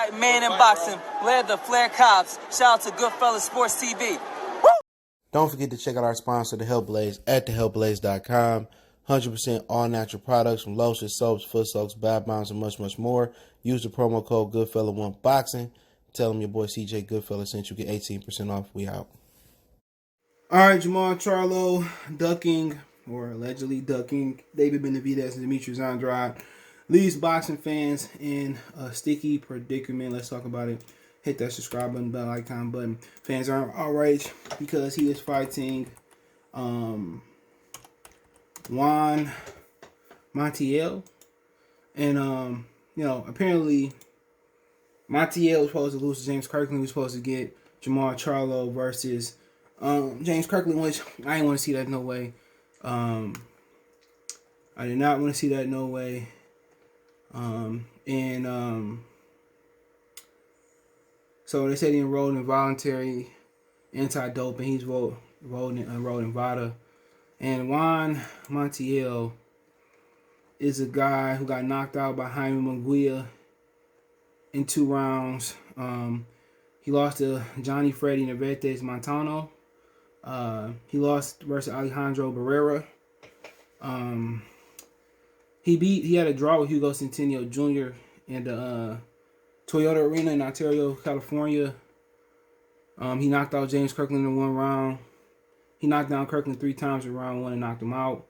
Fight man in boxing, led the Flair Cops. Shout out to Goodfellas Sports TV. Woo! Don't forget to check out our sponsor, The Health Blaze, at thehealthblaze.com. 100% all natural products from lotions, soaps, foot soaks, bath bombs, and much, much more. Use the promo code Goodfella1Boxing. Tell them your boy CJ Goodfella sent you. Get 18% off. We out. All right, Jermall Charlo ducking, or allegedly ducking, David Benavidez and Demetrius Andrade leaves boxing fans in a sticky predicament. Let's talk about it. Hit that subscribe button, bell icon button. Fans are outraged because he is fighting Juan Montiel. And, apparently Montiel was supposed to lose to James Kirkland. He was supposed to get Jermall Charlo versus James Kirkland, which I didn't want to see that no way. I did not want to see that no way. So they said he enrolled in voluntary anti-doping. He's enrolled in VADA. And Juan Montiel is a guy who got knocked out by Jaime Munguia in 2 rounds. He lost to Johnny Freddy Navarrete Montano. He lost versus Alejandro Barrera. He had a draw with Hugo Centennial Jr. in the Toyota Arena in Ontario, California. He knocked out James Kirkland in 1 round. He knocked down Kirkland 3 times in round 1 and knocked him out.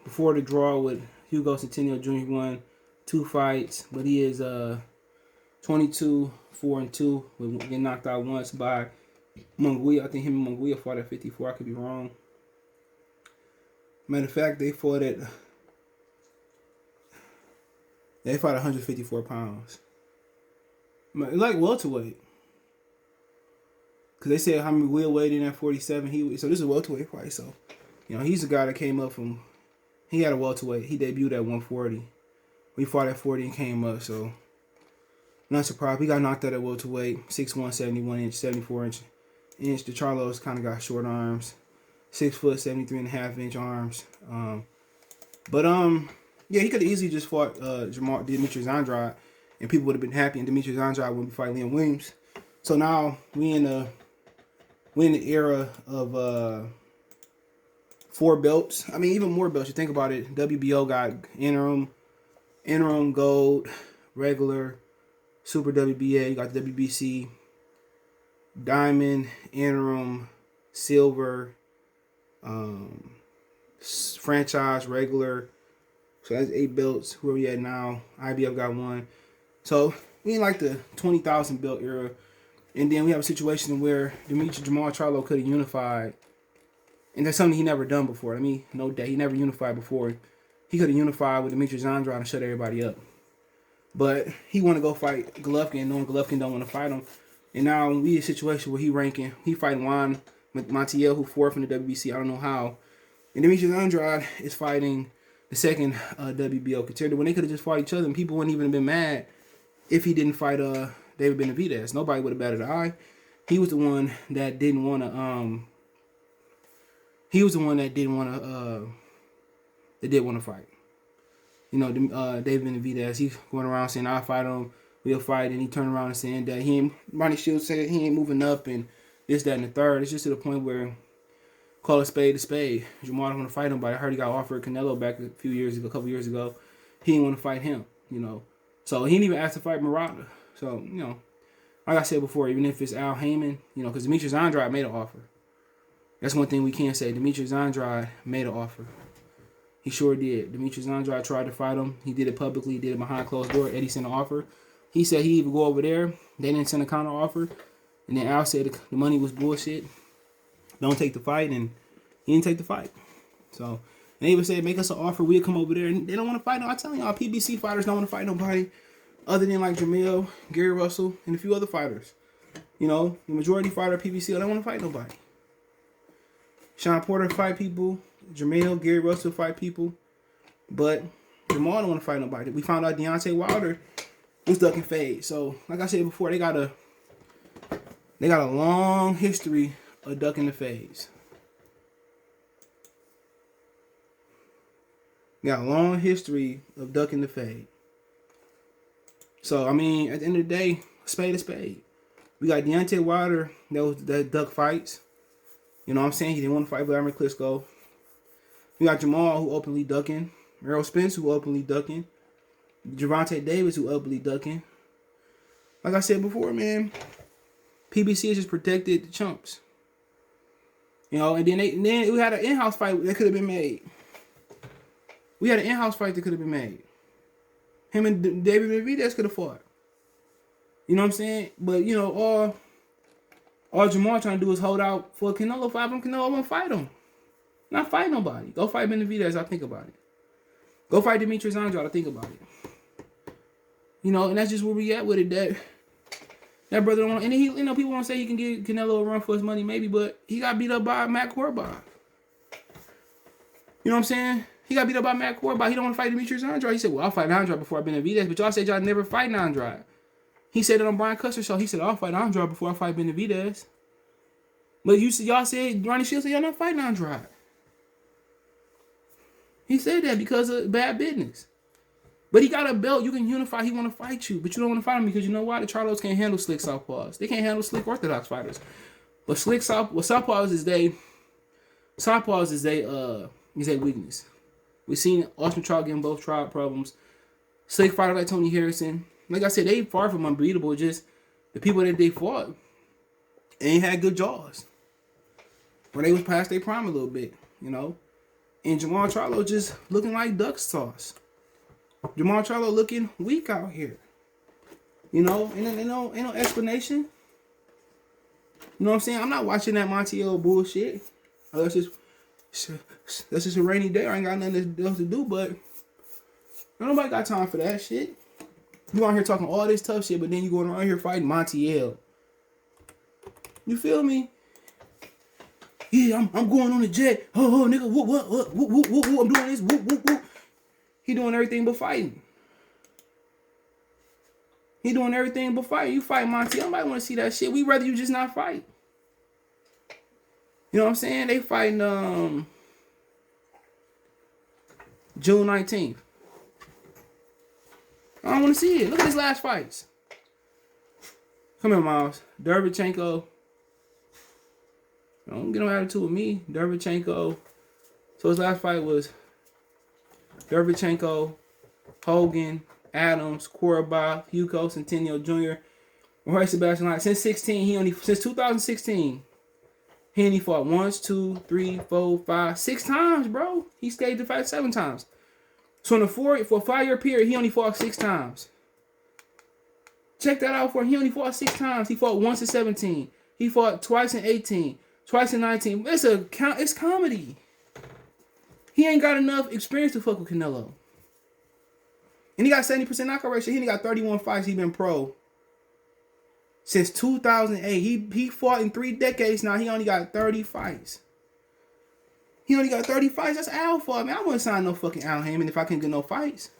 Before the draw with Hugo Centennial Jr., he won 2 fights, but he is 22-4-2 with getting knocked out once by Munguia. I think him and Munguia fought at 54. I could be wrong. Matter of fact, they fought 154 pounds. Like welterweight. Because they said how many Will weighed in at 47. So this is a welterweight fight. So, he's the guy that came up from, he had a welterweight. He debuted at 140. We fought at 40 and came up. So, not surprised. He got knocked out at welterweight. 6'1", 71 inch, 74 inch. The Charlos kind of got short arms. 6 foot, 73.5 inch arms. Yeah, he could have easily just fought Demetrius Andrade, and people would have been happy, and Demetrius Andrade wouldn't be fighting Liam Williams. So now we in the era of 4 belts. I mean, even more belts. You think about it. WBO got interim, gold, regular, super WBA. You got the WBC, diamond, interim, silver, franchise, regular. So that's 8 belts. Where we at now? IBF got 1. So we in like the 20,000 belt era. And then we have a situation where Jermall Charlo could have unified. And that's something he never done before. I mean, no doubt. He never unified before. He could have unified with Demetrius Andrade and shut everybody up. But he want to go fight Golovkin, knowing Golovkin don't want to fight him. And now we in a situation where he fighting Juan Montiel, who 4th in the WBC. I don't know how. And Demetrius Andrade is fighting the 2nd WBO contender. When they could have just fought each other, and people wouldn't even have been mad if he didn't fight David Benavidez. Nobody would have batted an eye. He was the one that didn't want to. That did want to fight. David Benavidez. He's going around saying, "I'll fight him. We'll fight," and he turned around and saying that Ronnie Shields said he ain't moving up and this, that, and the third. It's just to the point where call a spade a spade. Jermall don't want to fight nobody. I heard he got offered Canelo back a couple years ago. He didn't want to fight him, So he didn't even ask to fight Murata. So, like I said before, even if it's Al Heyman, because Demetrius Andrade made an offer. That's one thing we can say. Demetrius Andrade made an offer. He sure did. Demetrius Andrade tried to fight him. He did it publicly. He did it behind closed door. Eddie sent an offer. He said he'd even go over there. They didn't send a counter offer. And then Al said the money was bullshit. Don't take the fight, and he didn't take the fight. So they even said, make us an offer, we'll come over there. And they don't want to fight. I'm telling y'all, PBC fighters don't want to fight nobody other than like Jermall, Gary Russell, and a few other fighters. The majority fighter at PBC don't want to fight nobody. Sean Porter fight people. Jermall, Gary Russell fight people. But Jermall don't want to fight nobody. We found out Deontay Wilder was ducking fade. So, like I said before, they got a long history of ducking the fades. Got a long history of ducking the fade. So, I mean, at the end of the day, spade to spade. We got Deontay Wilder that duck fights. You know what I'm saying? He didn't want to fight Vladimir Klitschko. We got Jermall, who openly ducking. Errol Spence, who openly ducking. Gervonta Davis, who openly ducking. Like I said before, man, PBC has just protected the chumps. You know, and then we had an in-house fight that could have been made. We had an in-house fight that could have been made. Him and David Benavidez could have fought. You know what I'm saying? But, you know, all Jermall trying to do is hold out for a Canelo fight. Canelo won't fight him. Not fight nobody. Go fight Benavidez. I think about it. Go fight Demetrius Andrade. I think about it. You know, and that's just where we at with it. That brother don't want, and he, you know, people want to say he can give Canelo a run for his money, maybe, but he got beat up by Matt Korobov. You know what I'm saying? He got beat up by Matt Korobov. He don't want to fight Demetrius Andrade. He said, well, I'll fight Andrade before I've been in Benavidez, but y'all said y'all never fight Andrade. He said it on Brian Custer's show. He said, I'll fight Andrade before I fight Benavidez. But y'all said, Ronnie Shields said, y'all not fighting Andrade. He said that because of bad business. But he got a belt. You can unify. He want to fight you. But you don't want to fight him because you know why? The Charlos can't handle slick southpaws. They can't handle slick orthodox fighters. But southpaws is their weakness. We've seen Austin Trout getting both trial problems. Slick fighter like Tony Harrison. Like I said, they far from unbeatable. Just the people that they fought ain't had good jaws. Or they was past their prime a little bit, you know. And Jermall Charlo just looking like duck sauce. Jermall Charlo looking weak out here. You know, ain't no explanation. You know what I'm saying? I'm not watching that Montiel bullshit. That's just a rainy day. I ain't got nothing else to do, but nobody got time for that shit. You out here talking all this tough shit, but then you going around here fighting Montiel. You feel me? Yeah, I'm going on the jet. Oh, nigga, what? I'm doing this. Whoop. He doing everything but fighting. He doing everything but fighting. You fight Montiel. Nobody want to see that shit. We rather you just not fight. You know what I'm saying? They fighting June 19th. I don't want to see it. Look at his last fights. Come here, Miles. Derevchenko. Don't get no attitude with me. Derevchenko. So his last fight was Derevchenko, Hogan, Adams, Korobov, Hugo, Centennial Jr., Jorge Sebastian Light. Since 2016, he only fought 1, 2, 3, 4, 5, 6 times, bro. He stayed to fight 7 times. So in for a 5-year period, he only fought 6 times. Check that out for him. He only fought 6 times. He fought once in 17. He fought twice in 18, twice in 19. It's comedy. He ain't got enough experience to fuck with Canelo. And he got 70% knockout ratio. He only got 31 fights. He been pro since 2008. He fought in 3 decades now. He only got 30 fights. He only got 30 fights. That's alpha. I mean, I wouldn't sign no fucking Al Haymon if I couldn't get no fights.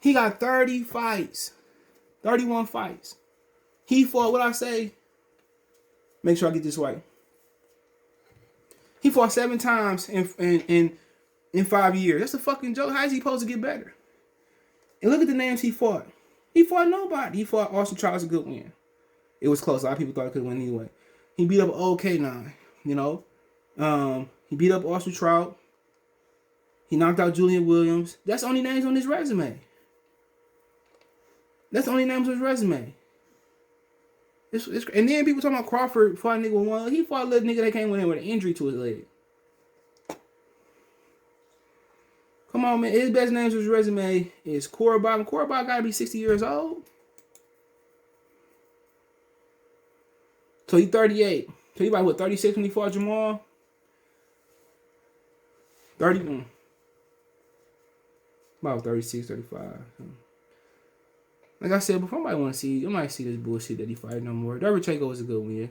He got 30 fights. 31 fights. He fought, what I say? Make sure I get this right. He fought 7 times in 5 years. That's a fucking joke. How is he supposed to get better? And look at the names he fought. He fought nobody. He fought Austin Trout. It's a good win. It was close. A lot of people thought he could win anyway. He beat up OK9, you know. He beat up Austin Trout. He knocked out Julian Williams. That's the only names on his resume. That's the only names on his resume. And then people talking about Crawford fought a nigga with one. He fought a little nigga that came in with an injury to his leg. Come on, man. His best names on his resume is Korobov. And Korobov got to be 60 years old. So he's 38. So he about, what, 36 when he fought Jermall? 31. About 36, 35. Like I said before, I might see this bullshit that he fighting no more. Derevchenko was a good win.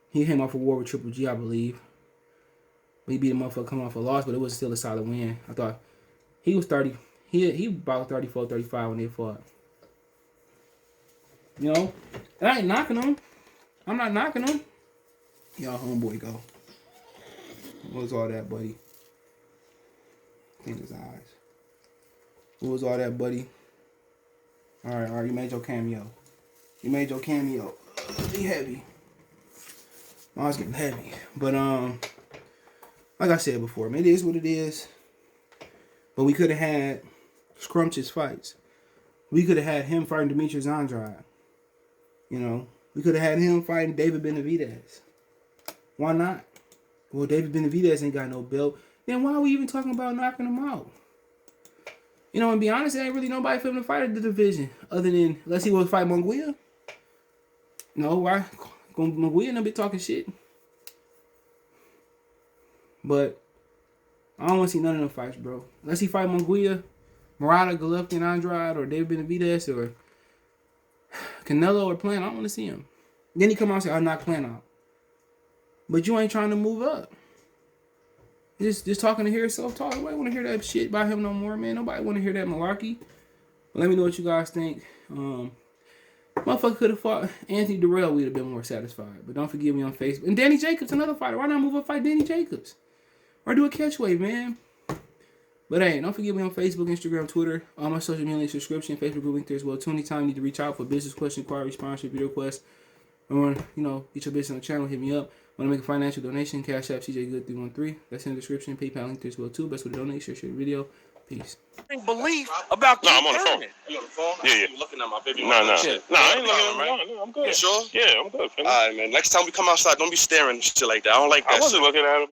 He came off a war with Triple G, I believe. He beat a motherfucker coming off a loss, but it was still a solid win. I thought he was 30. He about 34, 35 when they fought. You know? And I ain't knocking him. I'm not knocking him. Y'all homeboy go. What was all that, buddy? Clean his eyes. What was all that, buddy? All right, you made your cameo. Be heavy. Mine's getting heavy. But, like I said before, man, it is what it is. But we could have had scrumptious fights. We could have had him fighting Demetrius Andrade. You know, we could have had him fighting David Benavidez. Why not? Well, David Benavidez ain't got no belt. Then why are we even talking about knocking him out? You know, and be honest, there ain't really nobody for him to fight at the division. Other than, unless he was to fight Munguia. No, why? Munguia not be talking shit. But I don't want to see none of them fights, bro. Unless he fight Munguia, Murata, Golovkin, Andrade, or David Benavidez, or Canelo, or Plant. I don't want to see him. Then he come out and say, I'm not Plant out. But you ain't trying to move up. Just talking to hear yourself talk. Nobody want to hear that shit about him no more, man. Nobody want to hear that malarkey. But let me know what you guys think. Motherfucker could have fought Anthony Durrell. We'd have been more satisfied. But don't forget me on Facebook. And Danny Jacobs, another fighter. Why not move up and fight Danny Jacobs? Or do a catchweight, man. But hey, don't forget me on Facebook, Instagram, Twitter. All my social media subscription, Facebook group link there as well. Too. Anytime you need to reach out for business question, inquiry, sponsorship, video requests, or get your business on the channel, hit me up. Want to make a financial donation? Cash App CJ Good 313. That's in the description. PayPal link there as well too. Best way to donate. Share the video. Peace. Belief about I'm on the phone. You on the phone? Yeah. You looking at my baby? No, I ain't looking right? No, I'm good. You sure? Yeah, I'm good. All right, man. Next time we come outside, don't be staring and shit like that. I don't like that. I wasn't looking at him.